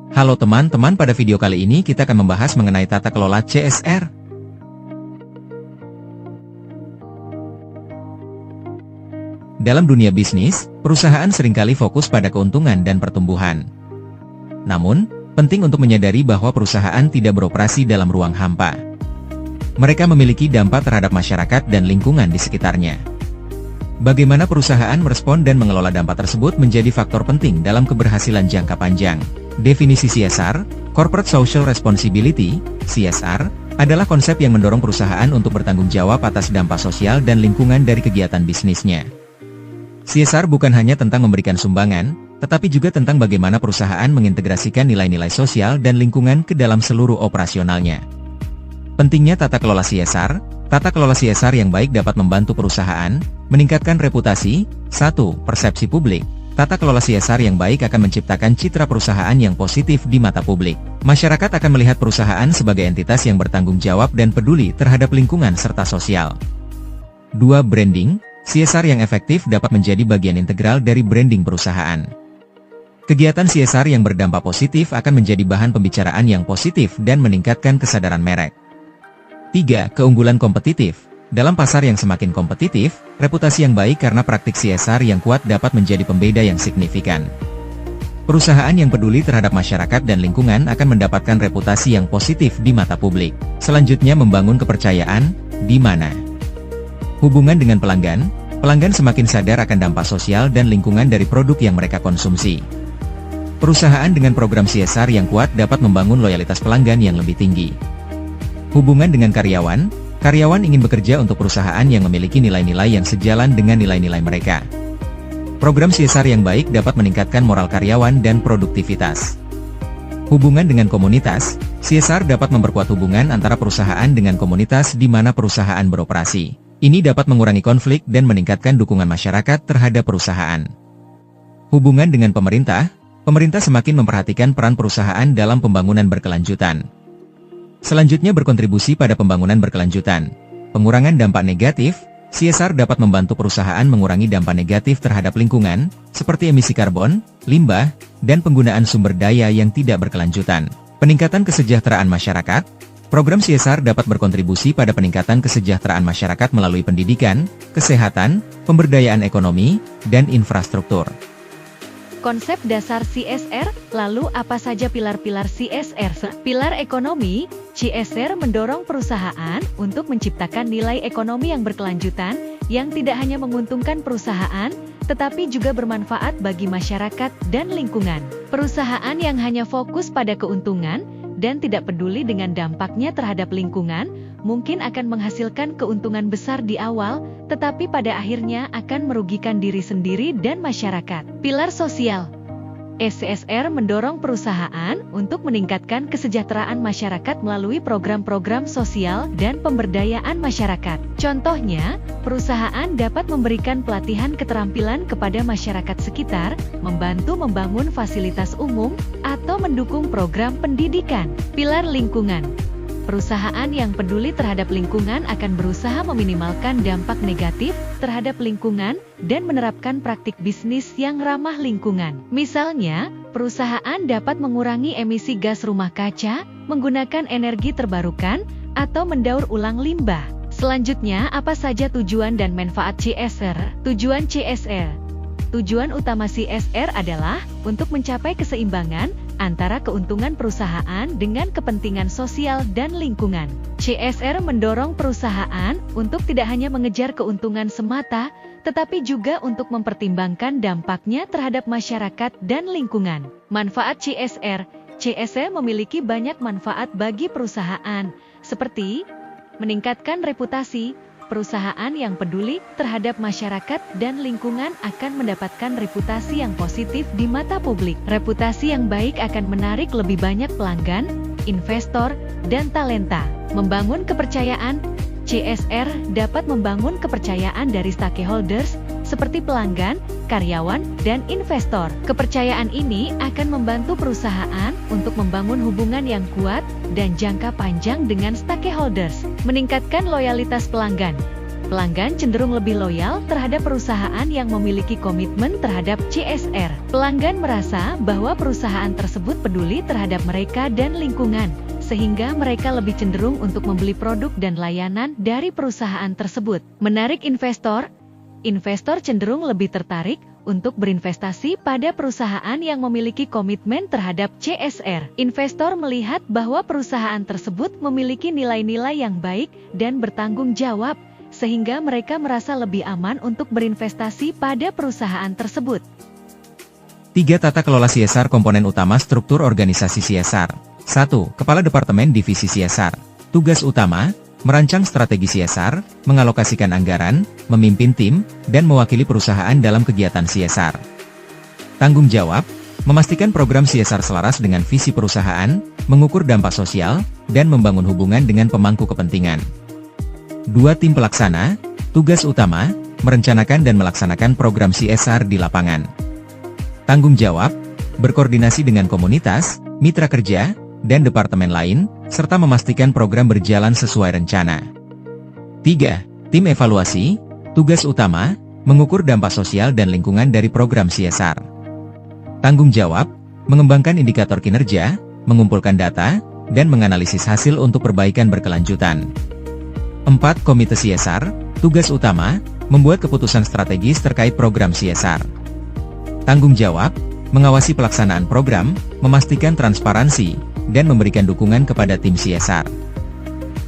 Halo teman-teman, pada video kali ini kita akan membahas mengenai tata kelola CSR. Dalam dunia bisnis, perusahaan seringkali fokus pada keuntungan dan pertumbuhan. Namun, penting untuk menyadari bahwa perusahaan tidak beroperasi dalam ruang hampa. Mereka memiliki dampak terhadap masyarakat dan lingkungan di sekitarnya. Bagaimana perusahaan merespon dan mengelola dampak tersebut menjadi faktor penting dalam keberhasilan jangka panjang. Definisi CSR, Corporate Social Responsibility, CSR, adalah konsep yang mendorong perusahaan untuk bertanggung jawab atas dampak sosial dan lingkungan dari kegiatan bisnisnya. CSR bukan hanya tentang memberikan sumbangan, tetapi juga tentang bagaimana perusahaan mengintegrasikan nilai-nilai sosial dan lingkungan ke dalam seluruh operasionalnya. Pentingnya tata kelola CSR. Tata kelola CSR yang baik dapat membantu perusahaan meningkatkan reputasi. 1. Persepsi publik. Tata kelola CSR yang baik akan menciptakan citra perusahaan yang positif di mata publik. Masyarakat akan melihat perusahaan sebagai entitas yang bertanggung jawab dan peduli terhadap lingkungan serta sosial. 2. Branding. CSR yang efektif dapat menjadi bagian integral dari branding perusahaan. Kegiatan CSR yang berdampak positif akan menjadi bahan pembicaraan yang positif dan meningkatkan kesadaran merek. 3. Keunggulan kompetitif. Dalam pasar yang semakin kompetitif, reputasi yang baik karena praktik CSR yang kuat dapat menjadi pembeda yang signifikan. Perusahaan yang peduli terhadap masyarakat dan lingkungan akan mendapatkan reputasi yang positif di mata publik. Selanjutnya, membangun kepercayaan, di mana hubungan dengan pelanggan. Pelanggan semakin sadar akan dampak sosial dan lingkungan dari produk yang mereka konsumsi. Perusahaan dengan program CSR yang kuat dapat membangun loyalitas pelanggan yang lebih tinggi. Hubungan dengan karyawan. Karyawan ingin bekerja untuk perusahaan yang memiliki nilai-nilai yang sejalan dengan nilai-nilai mereka. Program CSR yang baik dapat meningkatkan moral karyawan dan produktivitas. Hubungan dengan komunitas. CSR dapat memperkuat hubungan antara perusahaan dengan komunitas di mana perusahaan beroperasi. Ini dapat mengurangi konflik dan meningkatkan dukungan masyarakat terhadap perusahaan. Hubungan dengan pemerintah. Pemerintah semakin memperhatikan peran perusahaan dalam pembangunan berkelanjutan. Selanjutnya, berkontribusi pada pembangunan berkelanjutan. Pengurangan dampak negatif. CSR dapat membantu perusahaan mengurangi dampak negatif terhadap lingkungan, seperti emisi karbon, limbah, dan penggunaan sumber daya yang tidak berkelanjutan. Peningkatan kesejahteraan masyarakat. Program CSR dapat berkontribusi pada peningkatan kesejahteraan masyarakat melalui pendidikan, kesehatan, pemberdayaan ekonomi, dan infrastruktur. Konsep dasar CSR, lalu apa saja pilar-pilar CSR? Pilar ekonomi, CSR mendorong perusahaan untuk menciptakan nilai ekonomi yang berkelanjutan, yang tidak hanya menguntungkan perusahaan, tetapi juga bermanfaat bagi masyarakat dan lingkungan. Perusahaan yang hanya fokus pada keuntungan, dan tidak peduli dengan dampaknya terhadap lingkungan, mungkin akan menghasilkan keuntungan besar di awal, tetapi pada akhirnya akan merugikan diri sendiri dan masyarakat. Pilar sosial. CSR mendorong perusahaan untuk meningkatkan kesejahteraan masyarakat melalui program-program sosial dan pemberdayaan masyarakat. Contohnya, perusahaan dapat memberikan pelatihan keterampilan kepada masyarakat sekitar, membantu membangun fasilitas umum, atau mendukung program pendidikan. Pilar lingkungan. Perusahaan yang peduli terhadap lingkungan akan berusaha meminimalkan dampak negatif terhadap lingkungan dan menerapkan praktik bisnis yang ramah lingkungan. Misalnya, perusahaan dapat mengurangi emisi gas rumah kaca, menggunakan energi terbarukan, atau mendaur ulang limbah. Selanjutnya, apa saja tujuan dan manfaat CSR? Tujuan CSR. Tujuan utama CSR adalah untuk mencapai keseimbangan antara keuntungan perusahaan dengan kepentingan sosial dan lingkungan. CSR mendorong perusahaan untuk tidak hanya mengejar keuntungan semata, tetapi juga untuk mempertimbangkan dampaknya terhadap masyarakat dan lingkungan. Manfaat CSR. CSR memiliki banyak manfaat bagi perusahaan, seperti meningkatkan reputasi. Perusahaan yang peduli terhadap masyarakat dan lingkungan akan mendapatkan reputasi yang positif di mata publik. Reputasi yang baik akan menarik lebih banyak pelanggan, investor, dan talenta. Membangun kepercayaan. CSR dapat membangun kepercayaan dari stakeholders, seperti pelanggan, karyawan, dan investor. Kepercayaan ini akan membantu perusahaan untuk membangun hubungan yang kuat dan jangka panjang dengan stakeholders. Meningkatkan loyalitas pelanggan. Pelanggan cenderung lebih loyal terhadap perusahaan yang memiliki komitmen terhadap CSR. Pelanggan merasa bahwa perusahaan tersebut peduli terhadap mereka dan lingkungan, sehingga mereka lebih cenderung untuk membeli produk dan layanan dari perusahaan tersebut. Menarik investor. Investor cenderung lebih tertarik untuk berinvestasi pada perusahaan yang memiliki komitmen terhadap CSR. Investor melihat bahwa perusahaan tersebut memiliki nilai-nilai yang baik dan bertanggung jawab, sehingga mereka merasa lebih aman untuk berinvestasi pada perusahaan tersebut. 3. Tata kelola CSR. Komponen utama struktur organisasi CSR. 1. Kepala Departemen Divisi CSR. Tugas utama, merancang strategi CSR, mengalokasikan anggaran, memimpin tim, dan mewakili perusahaan dalam kegiatan CSR. Tanggung jawab, memastikan program CSR selaras dengan visi perusahaan, mengukur dampak sosial, dan membangun hubungan dengan pemangku kepentingan. 2. Tim pelaksana. Tugas utama, merencanakan dan melaksanakan program CSR di lapangan. Tanggung jawab, berkoordinasi dengan komunitas, mitra kerja, dan departemen lain, serta memastikan program berjalan sesuai rencana. 3. Tim evaluasi. Tugas utama, mengukur dampak sosial dan lingkungan dari program CSR. Tanggung jawab, mengembangkan indikator kinerja, mengumpulkan data, dan menganalisis hasil untuk perbaikan berkelanjutan. 4. Komite CSR. Tugas utama, membuat keputusan strategis terkait program CSR. Tanggung jawab, mengawasi pelaksanaan program, memastikan transparansi, dan memberikan dukungan kepada tim CSR.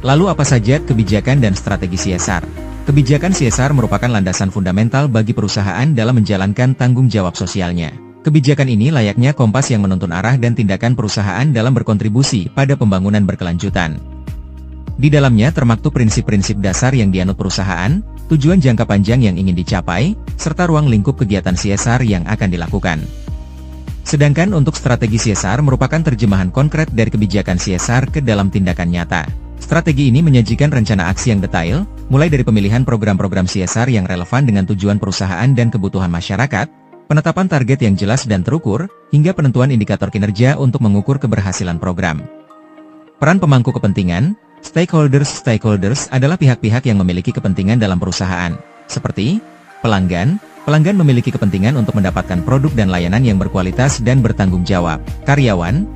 Lalu apa saja kebijakan dan strategi CSR? Kebijakan CSR merupakan landasan fundamental bagi perusahaan dalam menjalankan tanggung jawab sosialnya. Kebijakan ini layaknya kompas yang menuntun arah dan tindakan perusahaan dalam berkontribusi pada pembangunan berkelanjutan. Di dalamnya termaktub prinsip-prinsip dasar yang dianut perusahaan, tujuan jangka panjang yang ingin dicapai, serta ruang lingkup kegiatan CSR yang akan dilakukan. Sedangkan untuk strategi CSR merupakan terjemahan konkret dari kebijakan CSR ke dalam tindakan nyata. Strategi ini menyajikan rencana aksi yang detail, mulai dari pemilihan program-program CSR yang relevan dengan tujuan perusahaan dan kebutuhan masyarakat, penetapan target yang jelas dan terukur, hingga penentuan indikator kinerja untuk mengukur keberhasilan program. Peran pemangku kepentingan. Stakeholders adalah pihak-pihak yang memiliki kepentingan dalam perusahaan, seperti pelanggan. Pelanggan memiliki kepentingan untuk mendapatkan produk dan layanan yang berkualitas dan bertanggung jawab. Karyawan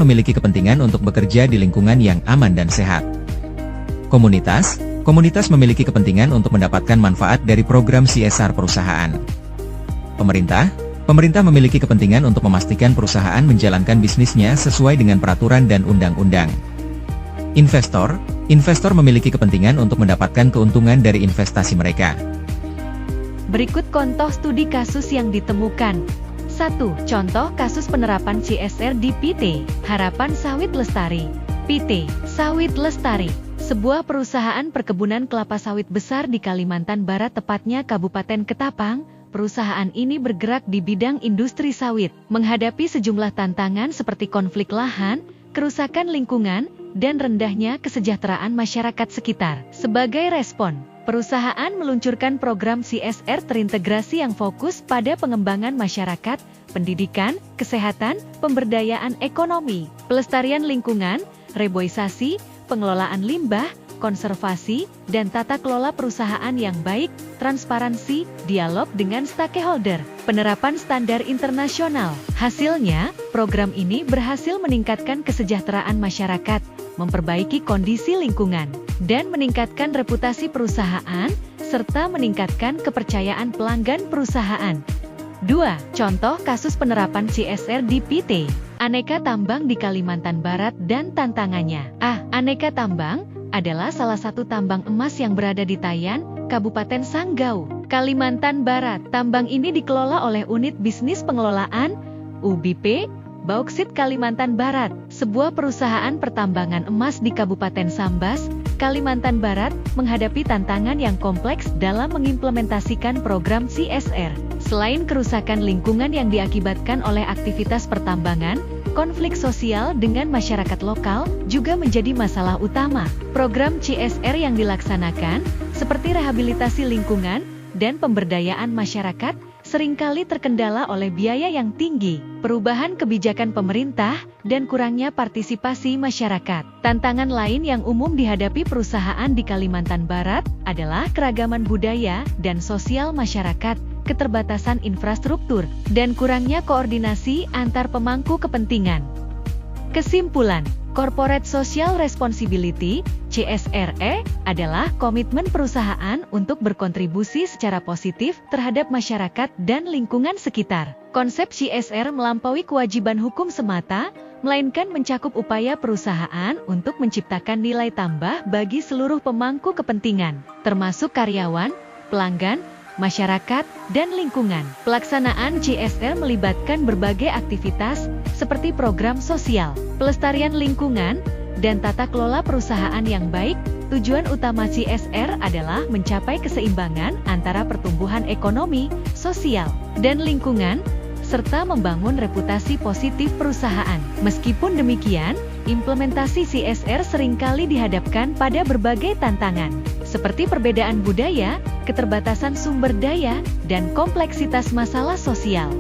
memiliki kepentingan untuk bekerja di lingkungan yang aman dan sehat. Komunitas memiliki kepentingan untuk mendapatkan manfaat dari program CSR perusahaan. Pemerintah memiliki kepentingan untuk memastikan perusahaan menjalankan bisnisnya sesuai dengan peraturan dan undang-undang. Investor memiliki kepentingan untuk mendapatkan keuntungan dari investasi mereka. Berikut contoh studi kasus yang ditemukan. 1. Contoh kasus penerapan CSR di PT Harapan Sawit Lestari. PT Sawit Lestari, sebuah perusahaan perkebunan kelapa sawit besar di Kalimantan Barat, tepatnya Kabupaten Ketapang. Perusahaan ini bergerak di bidang industri sawit, menghadapi sejumlah tantangan seperti konflik lahan, kerusakan lingkungan, dan rendahnya kesejahteraan masyarakat sekitar. Sebagai respon, perusahaan meluncurkan program CSR terintegrasi yang fokus pada pengembangan masyarakat, pendidikan, kesehatan, pemberdayaan ekonomi, pelestarian lingkungan, reboisasi, pengelolaan limbah, konservasi, dan tata kelola perusahaan yang baik, transparansi, dialog dengan stakeholder, penerapan standar internasional. Hasilnya, program ini berhasil meningkatkan kesejahteraan masyarakat, memperbaiki kondisi lingkungan, dan meningkatkan reputasi perusahaan, serta meningkatkan kepercayaan pelanggan perusahaan. 2. Contoh kasus penerapan CSR di PT Aneka Tambang di Kalimantan Barat dan tantangannya. Aneka Tambang adalah salah satu tambang emas yang berada di Tayan, Kabupaten Sanggau, Kalimantan Barat. Tambang ini dikelola oleh Unit Bisnis Pengelolaan UBP Bauksit Kalimantan Barat, sebuah perusahaan pertambangan emas di Kabupaten Sambas, Kalimantan Barat, menghadapi tantangan yang kompleks dalam mengimplementasikan program CSR. Selain kerusakan lingkungan yang diakibatkan oleh aktivitas pertambangan, konflik sosial dengan masyarakat lokal juga menjadi masalah utama. Program CSR yang dilaksanakan, seperti rehabilitasi lingkungan dan pemberdayaan masyarakat, seringkali terkendala oleh biaya yang tinggi, perubahan kebijakan pemerintah, dan kurangnya partisipasi masyarakat. Tantangan lain yang umum dihadapi perusahaan di Kalimantan Barat adalah keragaman budaya dan sosial masyarakat, keterbatasan infrastruktur, dan kurangnya koordinasi antar pemangku kepentingan. Kesimpulan, Corporate Social Responsibility (CSRE) adalah komitmen perusahaan untuk berkontribusi secara positif terhadap masyarakat dan lingkungan sekitar. Konsep CSR melampaui kewajiban hukum semata, melainkan mencakup upaya perusahaan untuk menciptakan nilai tambah bagi seluruh pemangku kepentingan, termasuk karyawan, pelanggan, masyarakat, dan lingkungan. Pelaksanaan CSR melibatkan berbagai aktivitas seperti program sosial, pelestarian lingkungan, dan tata kelola perusahaan yang baik. Tujuan utama CSR adalah mencapai keseimbangan antara pertumbuhan ekonomi, sosial, dan lingkungan, serta membangun reputasi positif perusahaan. Meskipun demikian, implementasi CSR seringkali dihadapkan pada berbagai tantangan, seperti perbedaan budaya, keterbatasan sumber daya, dan kompleksitas masalah sosial.